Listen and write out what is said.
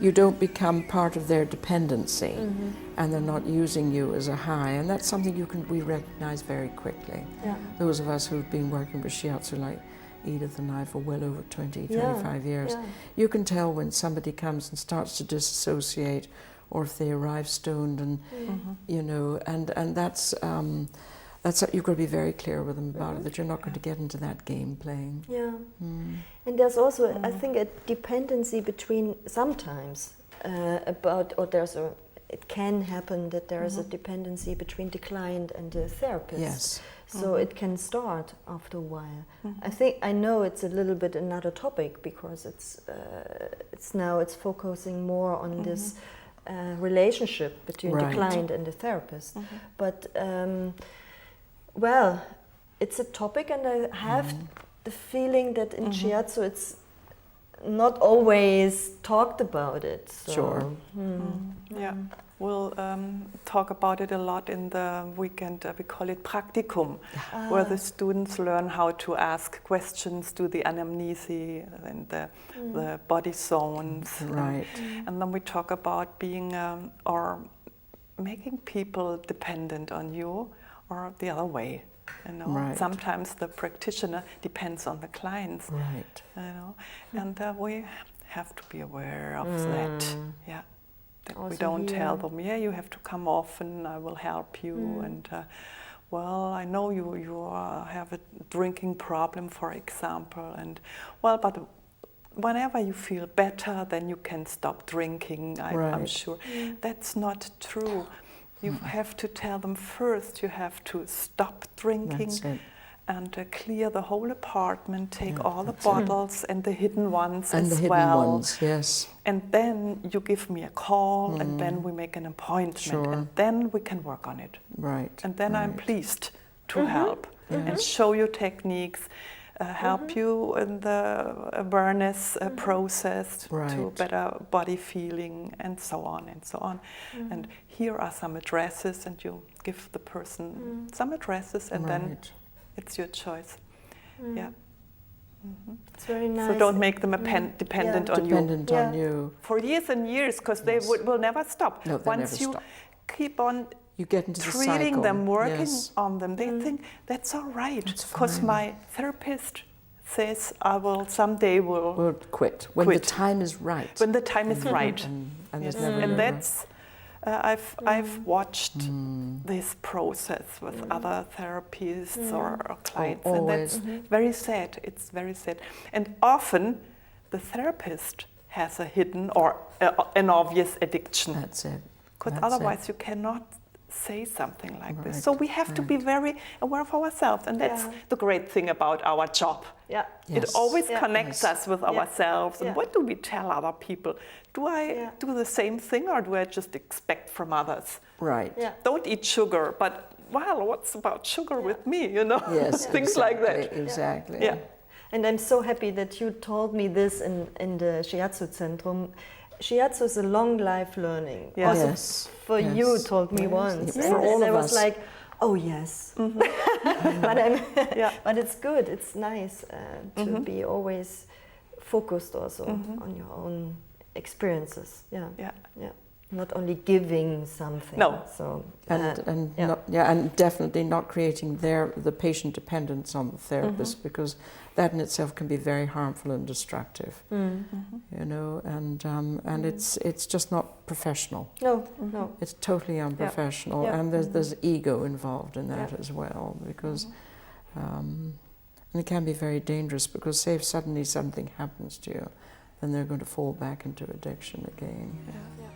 you don't become part of their dependency, and they're not using you as a high, and that's something we recognize very quickly. Yeah. Those of us who've been working with Shiatsu, like Edith and I, for well over 25 years, you can tell when somebody comes and starts to disassociate, or if they arrive stoned, and you know, and that's you've got to be very clear with them about it, that you're not going to get into that game playing. Yeah. And there's also, I think, a dependency between sometimes it can happen that there is a dependency between the client and the therapist. Yes. So it can start after a while. I know it's a little bit another topic, because it's focusing more on this relationship between the client and the therapist. But well, it's a topic, and I have the feeling that in Shiatsu it's not always talked about it. So. Sure. Yeah, we'll talk about it a lot in the weekend. We call it Praktikum, where the students learn how to ask questions, do the anamnesis and the body zones. Right. And then we talk about being or making people dependent on you, or the other way. You know, sometimes the practitioner depends on the clients. Right. You know, and we have to be aware of that. Yeah, that we don't tell them, you have to come often. I will help you. And well, I know you have a drinking problem, for example, and well, but whenever you feel better, then you can stop drinking. I'm sure that's not true. You have to tell them first, you have to stop drinking and clear the whole apartment, take all the bottles and the hidden ones and as the hidden well. Ones, yes. And then you give me a call and then we make an appointment and then we can work on it. Right. And then I'm pleased to help and show you techniques, help you in the awareness process to better body feeling and so on and so on. And here are some addresses, and you give the person some addresses, and then it's your choice. Yeah. It's very nice. So don't make them dependent on you. Dependent on you. For years and years, because they will never stop. No, Once you keep on you get into treating the them, working on them, they think that's all right. Because my therapist says I will someday will quit when the time is right. When the time is right. And that's I've watched this process with other therapists or clients, and that's very sad. It's very sad. And often the therapist has a hidden or an obvious addiction. That's it. Because otherwise you cannot say something like this. So we have to be very aware of ourselves, and that's the great thing about our job. Yeah. It always connects us with ourselves. And what do we tell other people? Do I do the same thing, or do I just expect from others? Right. Yeah. Don't eat sugar, but well, what's about sugar with me? You know, yes, things like that. Exactly. Yeah. And I'm so happy that you told me this in the Shiatsu Zentrum. Shiatsu is a long life learning. Yes. Also for you told me once. For all and of I was us. like, oh yes. But it's good. It's nice to be always focused also on your own experiences. Yeah. Not only giving something. No. So and definitely not creating the patient dependence on the therapist, because that in itself can be very harmful and destructive. You know, and it's just not professional. No. It's totally unprofessional, and there's ego involved in that as well, because and it can be very dangerous, because say if suddenly something happens to you, then they're going to fall back into addiction again. Yeah.